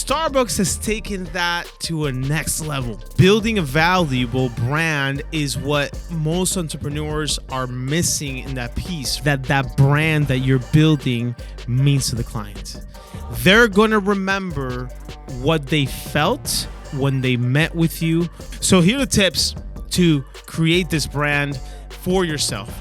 Starbucks has taken that to a next level. Building a valuable brand is what most entrepreneurs are missing in that piece, that brand that you're building means to the client. They're going to remember what they felt when they met with you. So here are the tips to create this brand for yourself.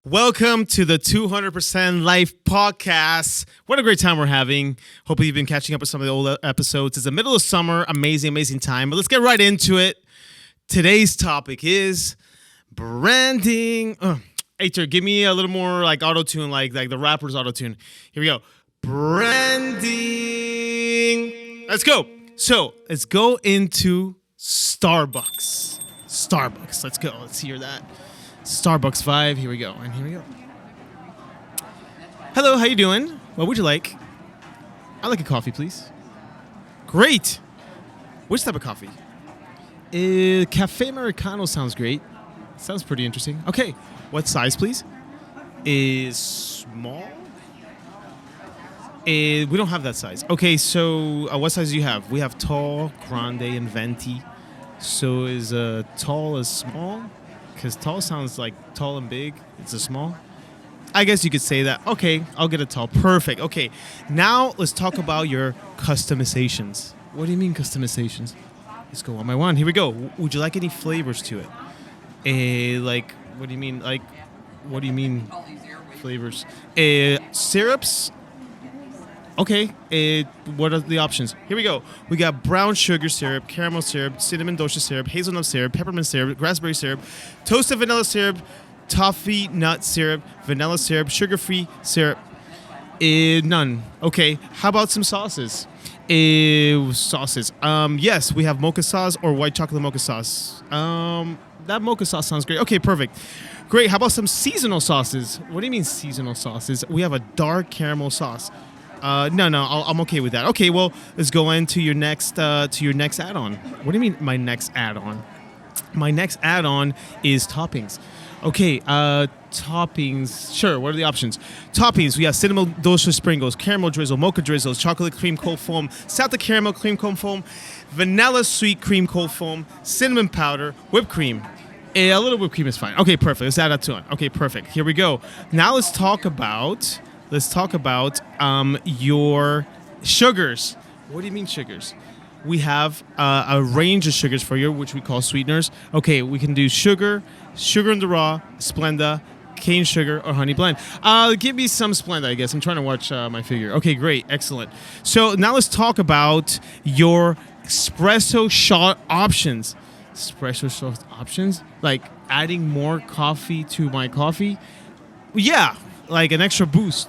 Welcome to the 200% Life Podcast. What a great time we're having. Hopefully you've been catching up with some of the old episodes. It's the middle of summer. Amazing time. But let's get right into it. Today's topic is branding. Hey, give me a little more like auto-tune, like the rapper's auto-tune. Here we go. Branding. Let's go. So let's go into Starbucks. Let's go. Let's hear that. Starbucks vibe. Here we go. And here we go. Hello, how you doing? What would you like? I'd like a coffee, please. Great. Which type of coffee? Cafe Americano sounds great. Sounds pretty interesting. Okay. What size, please? Is small? We don't have that size. Okay, so what size do you have? We have tall, grande, and venti. So is tall as small? Because tall sounds like tall and big. It's a small. I guess you could say that. Okay, I'll get a tall. Perfect. Okay, now let's talk about your customizations. What do you mean customizations? Let's go one by one. Here we go. Would you like any flavors to it? What do you mean? What do you mean flavors? Syrups? Okay, what are the options? Here we go. We got brown sugar syrup, caramel syrup, cinnamon dosha syrup, hazelnut syrup, peppermint syrup, raspberry syrup, toasted vanilla syrup, toffee nut syrup, vanilla syrup, sugar-free syrup. None. Okay, how about some sauces? Sauces. Yes, we have mocha sauce or white chocolate mocha sauce. That mocha sauce sounds great. Okay, perfect. Great. How about some seasonal sauces? What do you mean seasonal sauces? We have a dark caramel sauce. No, I'm okay with that. Okay, well, let's go into your next add-on. What do you mean my next add-on? My next add-on is toppings. Okay, toppings. Sure, what are the options? Toppings, we have cinnamon dosha sprinkles, caramel drizzle, mocha drizzles, chocolate cream cold foam, salted caramel cream cold foam, vanilla sweet cream cold foam, cinnamon powder, whipped cream. A little whipped cream is fine. Okay, perfect. Let's add that to it. Okay, perfect. Here we go. Now let's talk about your sugars. What do you mean sugars? We have a range of sugars for you, which we call sweeteners. Okay, we can do sugar in the raw, Splenda, cane sugar, or honey blend. Give me some Splenda, I guess. I'm trying to watch my figure. Okay, great. Excellent. So now let's talk about your espresso shot options. Espresso shot options? Like adding more coffee to my coffee? Yeah, like an extra boost.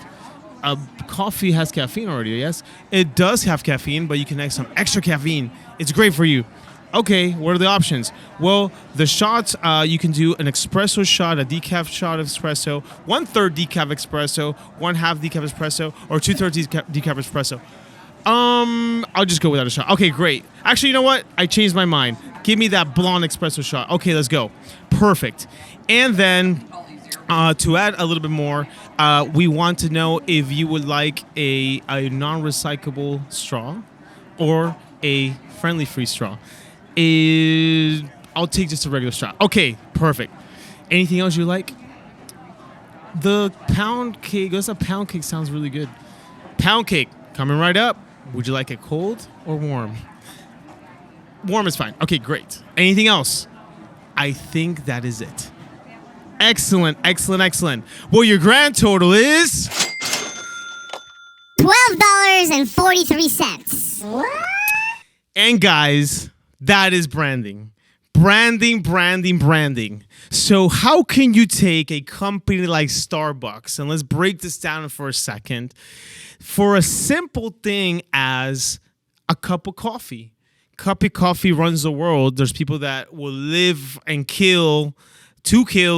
Coffee has caffeine already, yes? It does have caffeine, but you can add some extra caffeine. It's great for you. Okay, what are the options? Well, the shots, you can do an espresso shot, a decaf shot of espresso, 1/3 decaf espresso, 1/2 decaf espresso, or 2/3 decaf espresso. I'll just go without a shot. Okay, great. Actually, you know what? I changed my mind. Give me that blonde espresso shot. Okay, let's go. Perfect. And then to add a little bit more, we want to know if you would like a non-recyclable straw or a friendly-free straw. I'll take just a regular straw. Okay, perfect. Anything else you like? The pound cake. What's a pound cake? Sounds really good. Pound cake coming right up. Would you like it cold or warm? Warm is fine. Okay, great. Anything else? I think that is it. Excellent. Well, your grand total is $12.43. What? And guys, that is branding. Branding. So how can you take a company like Starbucks, and let's break this down for a second, for a simple thing as a cup of coffee. Cup of coffee runs the world. There's people that will live and kill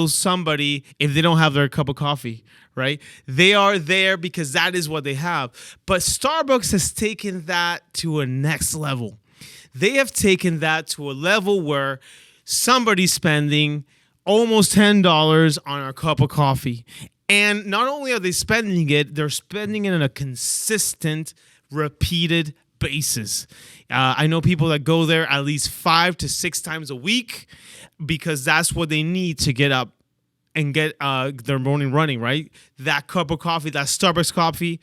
somebody if they don't have their cup of coffee, right? They are there because that is what they have. But Starbucks has taken that to a next level. They have taken that to a level where somebody's spending almost $10 on a cup of coffee. And not only are they spending it, they're spending it on a consistent, repeated basis. I know people that go there at least 5 to 6 times a week because that's what they need to get up and get their morning running, right? That cup of coffee, that Starbucks coffee.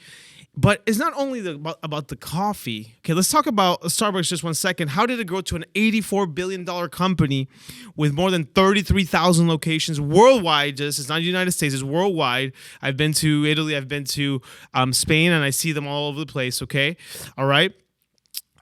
But it's not only about the coffee. Okay, let's talk about Starbucks just 1 second. How did it grow to an $84 billion company with more than 33,000 locations worldwide? Just it's not the United States, it's worldwide. I've been to Italy, I've been to Spain, and I see them all over the place, okay? All right?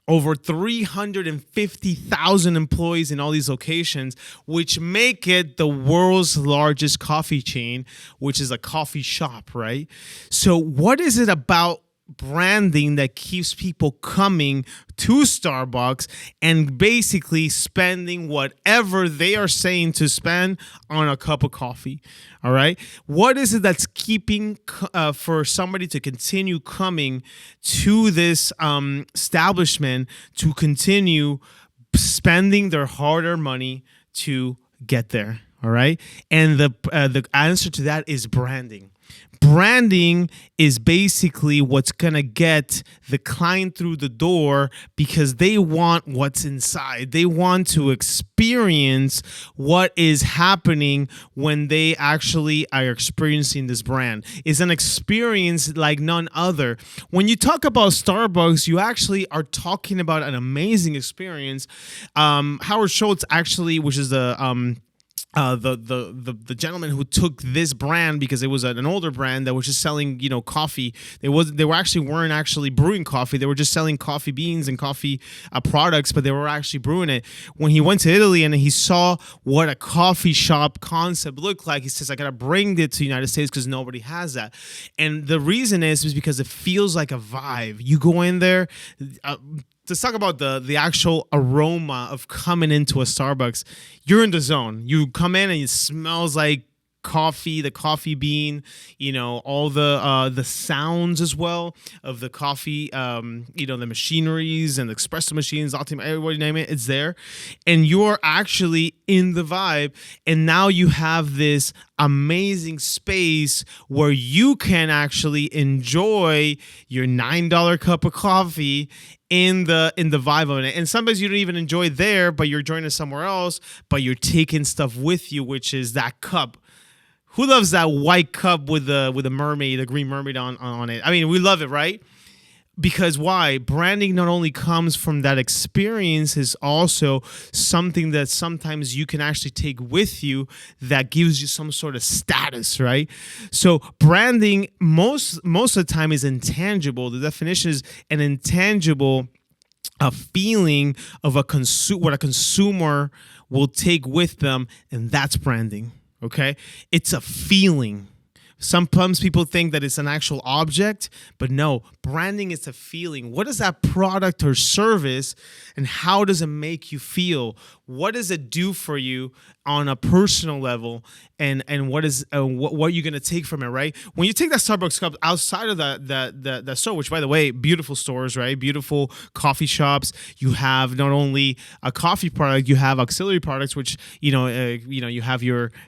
Over 350,000 employees in all these locations, which make it the world's largest coffee chain, which is a coffee shop, right? So what is it about branding that keeps people coming to Starbucks and basically spending whatever they are saying to spend on a cup of coffee? All right. What is it that's keeping for somebody to continue coming to this establishment to continue spending their hard-earned money to get there? All right. And the answer to that is branding. Branding is basically what's going to get the client through the door because they want what's inside. They want to experience what is happening when they actually are experiencing this brand. It's an experience like none other. When you talk about Starbucks, you actually are talking about an amazing experience. Howard Schultz actually, which is the gentleman who took this brand because it was an older brand that was just selling coffee. They weren't actually brewing coffee. They were just selling coffee beans and coffee products, but they were actually brewing it. When he went to Italy and he saw what a coffee shop concept looked like, he says, I gotta bring it to the United States because nobody has that. And the reason is because it feels like a vibe. You go in there. Let's talk about the actual aroma of coming into a Starbucks. You're in the zone. You come in and it smells like coffee, the coffee bean, all the sounds as well of the coffee, the machineries and the espresso machines, everybody name it, it's there. And you're actually in the vibe. And now you have this amazing space where you can actually enjoy your $9 cup of coffee in the vibe of it. And sometimes you don't even enjoy there, but you're enjoying it somewhere else, but you're taking stuff with you, which is that cup. Who loves that white cup with a mermaid, a green mermaid on it? I mean, we love it, right? Because why? Branding not only comes from that experience, is also something that sometimes you can actually take with you that gives you some sort of status, right? So branding most of the time is intangible. The definition is an intangible feeling of what a consumer will take with them, and that's branding. Okay? It's a feeling. Sometimes people think that it's an actual object, but no, branding is a feeling. What is that product or service, and how does it make you feel? What does it do for you on a personal level, and what is what you're gonna take from it, right? When you take that Starbucks cup outside of that store, which by the way, beautiful stores, right? Beautiful coffee shops. You have not only a coffee product, you have auxiliary products, which you have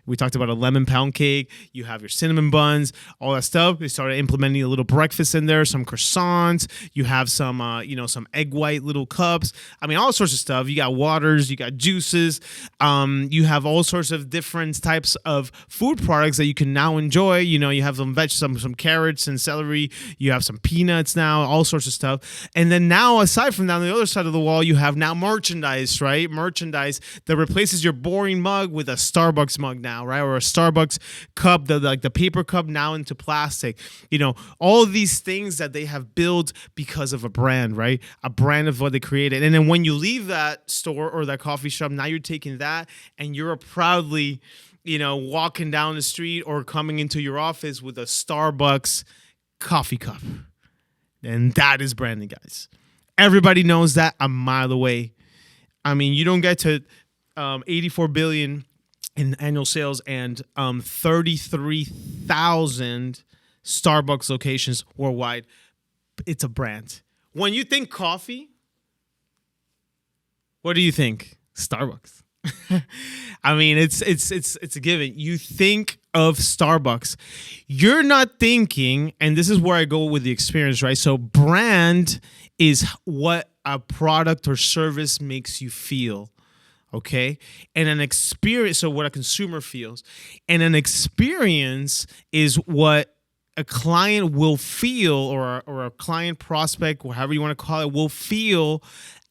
we talked about a lemon pound cake, you have your cinnamon buns, all that stuff. They started implementing a little breakfast in there, some croissants. You have some some egg white little cups. I mean, all sorts of stuff. You got waters, you got juices. You have all sorts of different types of food products that you can now enjoy. You have some carrots and celery. You have some peanuts now, all sorts of stuff. And then now, aside from that, on the other side of the wall, you have now merchandise, right? Merchandise that replaces your boring mug with a Starbucks mug now, right? Or a Starbucks cup, the paper cup now into plastic. All these things that they have built because of a brand, right? A brand of what they created. And then when you leave that store or that coffee shop, now you're taking that and you're proudly, walking down the street or coming into your office with a Starbucks coffee cup. And that is branding, guys. Everybody knows that a mile away. I mean, you don't get to 84 billion in annual sales and 33,000 Starbucks locations worldwide. It's a brand. When you think coffee, what do you think? Starbucks. I mean, it's a given. You think of Starbucks. You're not thinking, and this is where I go with the experience, right? So brand is what a product or service makes you feel. Okay. And an experience, so what a consumer feels. And an experience is what a client will feel, or a client prospect, or however you want to call it, will feel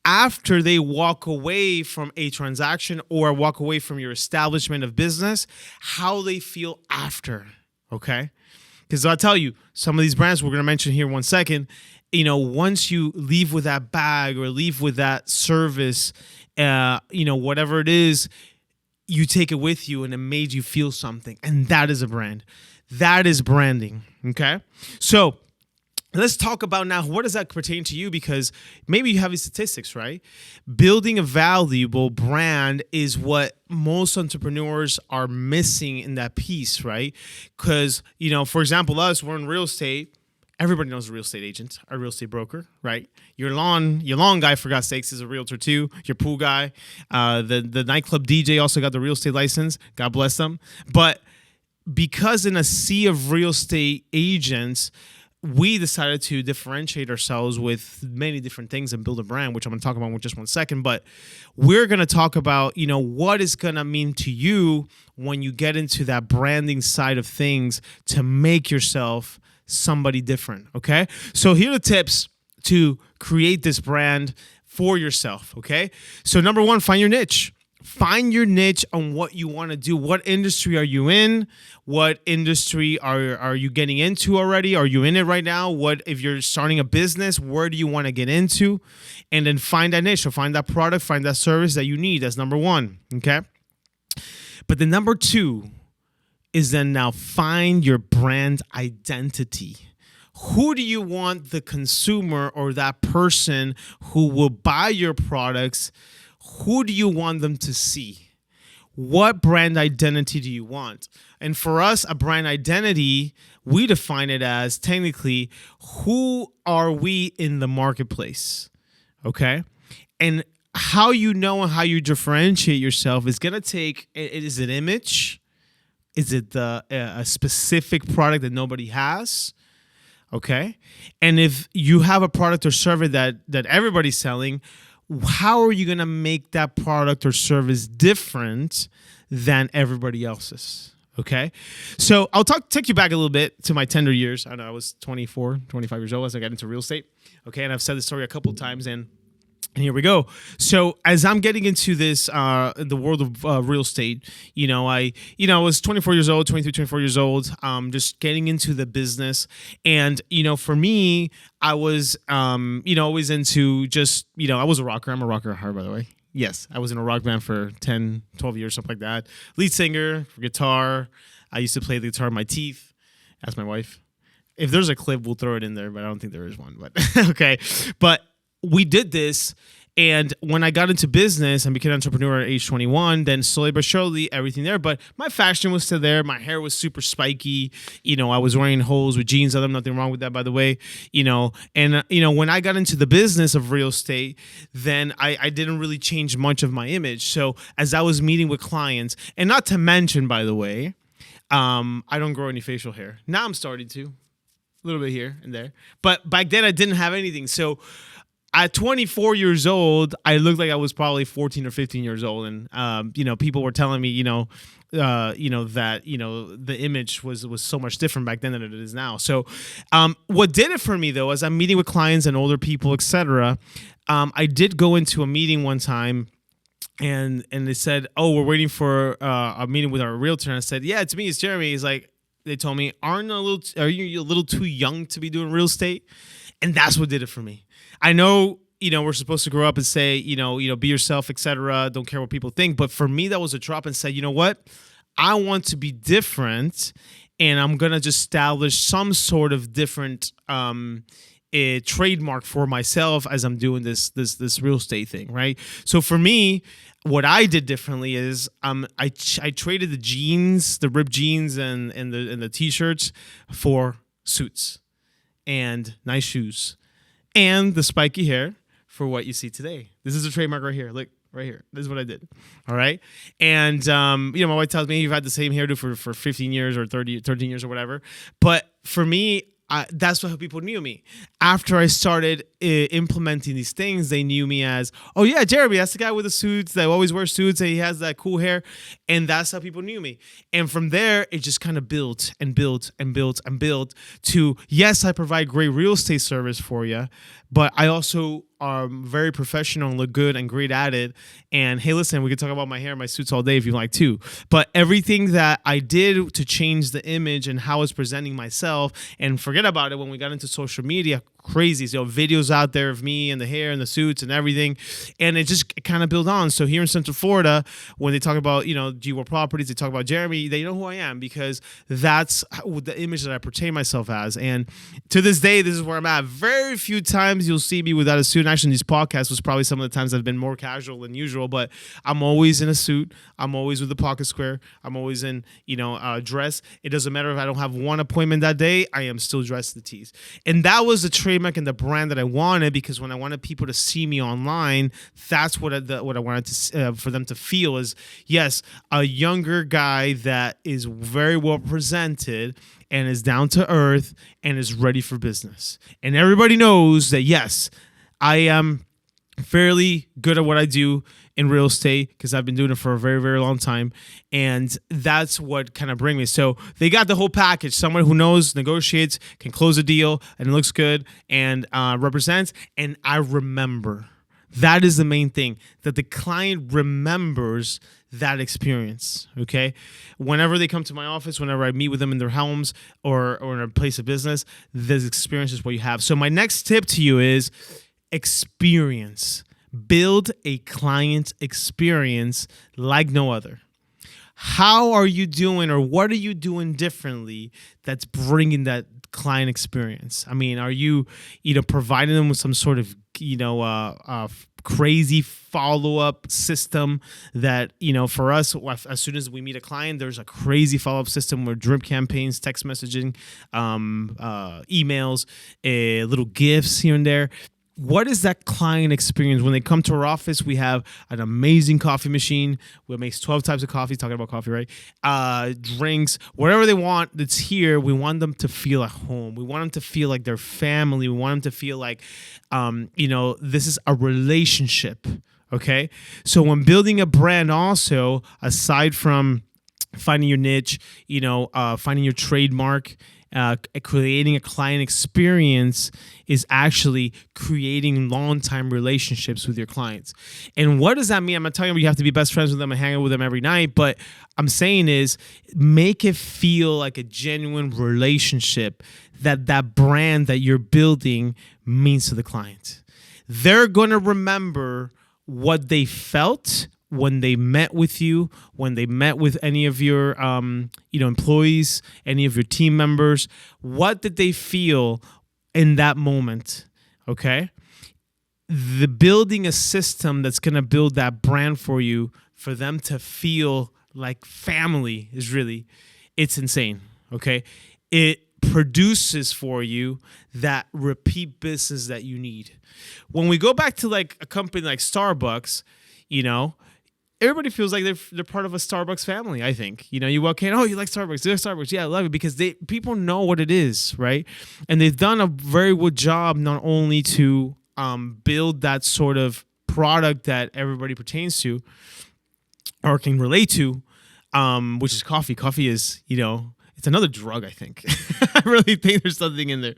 after they walk away from a transaction or walk away from your establishment of business, how they feel after. Okay. Because I'll tell you, some of these brands we're going to mention here in 1 second, once you leave with that bag or leave with that service, whatever it is, you take it with you and it made you feel something. And that is a brand. That is branding. Okay. So let's talk about now, what does that pertain to you? Because maybe you have these statistics, right? Building a valuable brand is what most entrepreneurs are missing in that piece, right? Because, for example, we're in real estate. Everybody knows a real estate agent, a real estate broker, right? Your lawn guy, for God's sakes, is a realtor too. Your pool guy, the nightclub DJ also got the real estate license. God bless them. But because in a sea of real estate agents, we decided to differentiate ourselves with many different things and build a brand, which I'm going to talk about in just 1 second. But we're going to talk about, what it's going to mean to you when you get into that branding side of things to make yourself somebody different. Okay. So here are the tips to create this brand for yourself. Okay. So number 1, find your niche. Find your niche on what you want to do. What industry are you in? What industry are you getting into already? Are you in it right now? What if you're starting a business? Where do you want to get into? And then find that niche. So find that product, find that service that you need. That's number 1. Okay. But the number 2 is then now find your brand identity. Who do you want the consumer or that person who will buy your products? Who do you want them to see? What brand identity do you want? And for us, a brand identity, we define it as technically, who are we in the marketplace? Okay. And how you know and how you differentiate yourself is going to take, is it image? Is it a specific product that nobody has? Okay. And if you have a product or service that everybody's selling, how are you going to make that product or service different than everybody else's? Okay. So I'll take you back a little bit to my tender years. I know I was 24, 25 years old as I got into real estate. Okay. And I've said this story a couple of times, and here we go. So as I'm getting into this, the world of real estate, I was 24 years old, 23, 24 years old, just getting into the business. And, for me, I was, always into just, I was a rocker. I'm a rocker at heart, by the way. Yes, I was in a rock band for 10, 12 years, something like that. Lead singer, for guitar. I used to play the guitar with my teeth. Ask my wife. If there's a clip, we'll throw it in there, but I don't think there is one. But okay. But we did this, and when I got into business and became an entrepreneur at age 21, then slowly but surely everything there. But my fashion was still there. My hair was super spiky. I was wearing holes with jeans. There's nothing wrong with that, by the way. And when I got into the business of real estate, then I didn't really change much of my image. So as I was meeting with clients, and not to mention, by the way, I don't grow any facial hair. Now I'm starting to, a little bit here and there. But back then I didn't have anything. So at 24 years old, I looked like I was probably 14 or 15 years old. And, people were telling me, that, the image was so much different back then than it is now. So what did it for me, though, as I'm meeting with clients and older people, et cetera, I did go into a meeting one time, and they said, oh, we're waiting for a meeting with our realtor. And I said, yeah, it's me. It's Jeremy. He's like, they told me, are you a little too young to be doing real estate? And that's what did it for me. I know, we're supposed to grow up and say, be yourself, et cetera. Don't care what people think. But for me, that was a drop, and say, you know what? I want to be different, and I'm going to just establish some sort of different a trademark for myself as I'm doing this real estate thing, right? So for me, what I did differently is I traded the jeans, the ripped jeans and the t-shirts for suits and nice shoes and the spiky hair for what you see today. This is a trademark right here. Look, right here. This is what I did. All right. And, my wife tells me you've had the same hairdo for 15 years or 13 years or whatever. But for me, that's how people knew me. After I started implementing these things, they knew me as, oh yeah, Jeremy, that's the guy with the suits that always wears suits and he has that cool hair. And that's how people knew me. And from there, it just kind of built and built and built and built to, yes, I provide great real estate service for you, but I also am very professional and look good and great at it. And hey, listen, we can talk about my hair and my suits all day if you like to. But everything that I did to change the image and how I was presenting myself, and forget about it when we got into social media, crazy. So videos out there of me and the hair and the suits and everything. And it just kind of built on. So here in Central Florida, when they talk about, G-World Properties, they talk about Jeremy, they know who I am because that's the image that I portray myself as. And to this day, this is where I'm at. Very few times you'll see me without a suit. And actually, in these podcasts was probably some of the times I've been more casual than usual, but I'm always in a suit. I'm always with the pocket square. I'm always in, dress. It doesn't matter if I don't have one appointment that day. I am still dressed to the tees. And that was the trademark and the brand that I wanted, because when I wanted people to see me online, that's what I wanted to for them to feel is, yes, a younger guy that is very well presented and is down to earth and is ready for business. And everybody knows that, yes, I am fairly good at what I do in real estate because I've been doing it for a very, very long time. And that's what kind of bring me. So they got the whole package. Someone who knows, negotiates, can close a deal, and looks good and represents. And I remember. That is the main thing, that the client remembers that experience, okay? Whenever they come to my office, whenever I meet with them in their homes or in a place of business, this experience is what you have. So my next tip to you is experience. Build a client experience like no other. How are you doing, or what are you doing differently that's bringing that client experience? I mean, are you, providing them with some sort of, crazy follow-up system that, for us, as soon as we meet a client, there's a crazy follow-up system where drip campaigns, text messaging, emails, little gifts here and there. What is that client experience? When they come to our office, we have an amazing coffee machine that makes 12 types of coffee. Talking about coffee, right? Drinks, whatever they want that's here, we want them to feel at home. We want them to feel like they're family. We want them to feel like, this is a relationship, okay? So when building a brand also, aside from finding your niche, finding your trademark, creating a client experience is actually creating long-time relationships with your clients. And what does that mean? I'm not talking about you have to be best friends with them and hang out with them every night, but I'm saying is make it feel like a genuine relationship that brand that you're building means to the client. They're going to remember what they felt when they met with you, when they met with any of your employees, any of your team members. What did they feel in that moment? Okay? The building a system that's going to build that brand for you, for them to feel like family is really, it's insane. Okay? It produces for you that repeat business that you need. When we go back to like a company like Starbucks, everybody feels like they're part of a Starbucks family, I think. You walk in, oh, you like Starbucks? Do you like Starbucks? Yeah, I love it, because people know what it is, right? And they've done a very good job not only to build that sort of product that everybody pertains to or can relate to, which is coffee. Coffee is, it's another drug, I think. I really think there's something in there,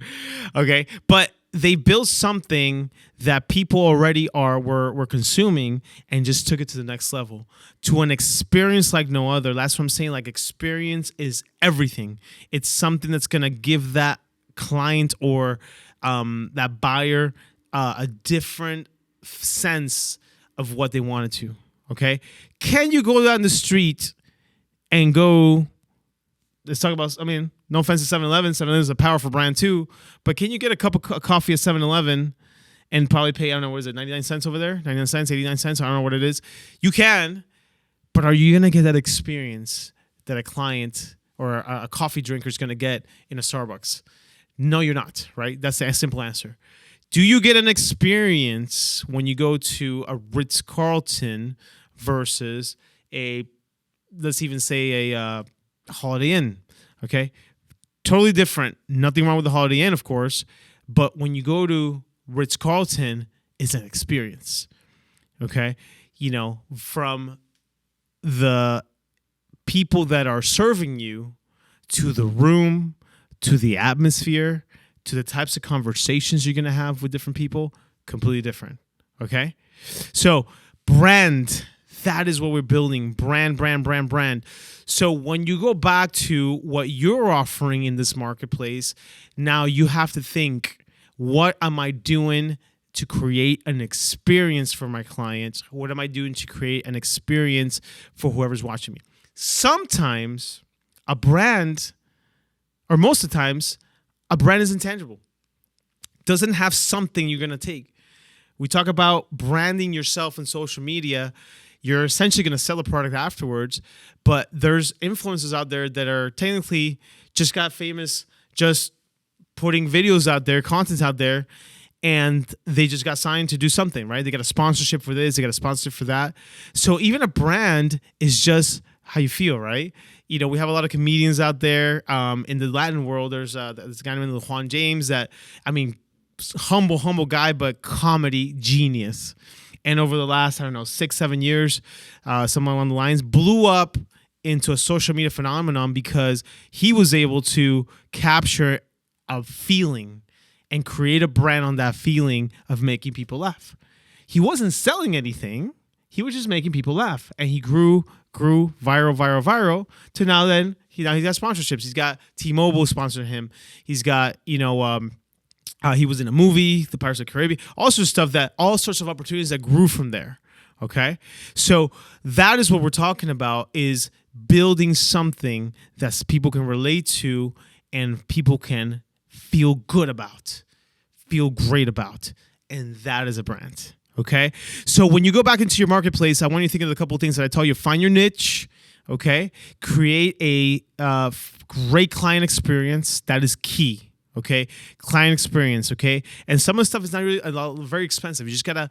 okay? But they built something that people already were consuming and just took it to the next level, to an experience like no other. That's what I'm saying. Like, experience is everything. It's something that's going to give that client or that buyer a different sense of what they wanted to, okay? Can you go down the street and go, let's talk about, no offense to 7-Eleven. 7-Eleven is a powerful brand too. But can you get a cup of coffee at 7-Eleven and probably pay, I don't know, what is it, 99 cents over there? 99 cents, 89 cents? I don't know what it is. You can, but are you going to get that experience that a client or a coffee drinker is going to get in a Starbucks? No, you're not, right? That's a simple answer. Do you get an experience when you go to a Ritz-Carlton versus a, let's even say a Holiday Inn? Okay, totally different. Nothing wrong with the Holiday Inn, of course, but when you go to Ritz-Carlton, it's an experience. Okay, from the people that are serving you, to the room, to the atmosphere, to the types of conversations you're going to have with different people, completely different. Okay? So, brand, that is what we're building. Brand, brand, brand, brand. So, when you go back to what you're offering in this marketplace, now you have to think, what am I doing to create an experience for my clients? What am I doing to create an experience for whoever's watching me? Sometimes a brand, or most of the times, a brand is intangible. Doesn't have something you're going to take. We talk about branding yourself in social media. You're essentially going to sell a product afterwards, but there's influencers out there that are technically just got famous, just putting videos out there, content out there, and they just got signed to do something, right? They got a sponsorship for this, they got a sponsorship for that. So even a brand is just how you feel, right? We have a lot of comedians out there in the Latin world. There's this guy named Juan James that, humble guy, but comedy genius. And over the last, 6-7 years, someone along the lines blew up into a social media phenomenon because he was able to capture a feeling and create a brand on that feeling of making people laugh. He wasn't selling anything. He was just making people laugh. And he grew viral to now then he's got sponsorships. He's got T-Mobile sponsoring him. He's got, he was in a movie, The Pirates of the Caribbean, all sorts of opportunities that grew from there. Okay. So that is what we're talking about, is building something that people can relate to and people can feel good about, feel great about. And that is a brand. Okay. So when you go back into your marketplace, I want you to think of a couple of things that I tell you. Find your niche. Okay. Create a great client experience. That is key. Okay. Client experience. Okay. And some of the stuff is not really very expensive. You just got to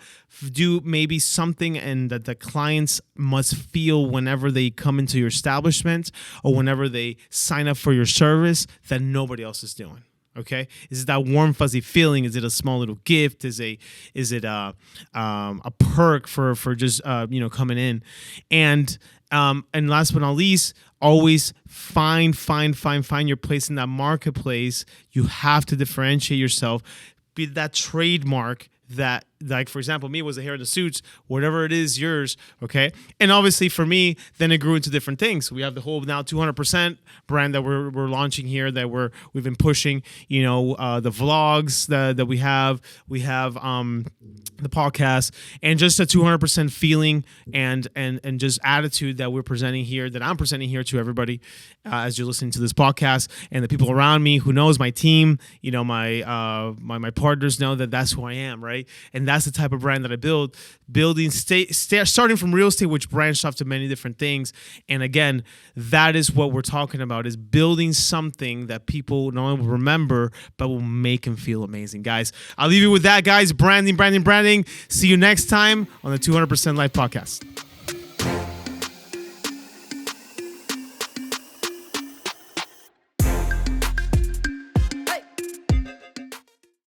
do maybe something and that the clients must feel whenever they come into your establishment or whenever they sign up for your service that nobody else is doing. Okay, is it that warm fuzzy feeling? Is it a small little gift? Is it a perk for just coming in? And last but not least, always find your place in that marketplace. You have to differentiate yourself. Be that trademark that, like, for example, me was the hair and the suits, whatever it is, yours, okay? And obviously for me, then it grew into different things. We have the whole now 200% brand that we're launching here, that we've been pushing, the vlogs that we have the podcast, and just a 200% feeling and just attitude that we're presenting here, that I'm presenting here to everybody as you're listening to this podcast, and the people around me who knows, my team, my partners know that that's who I am, right? And that's the type of brand that I build, starting from real estate, which branched off to many different things. And again, that is what we're talking about, is building something that people not only will remember, but will make them feel amazing. Guys, I'll leave you with that, guys. Branding. See you next time on the 200% Life Podcast.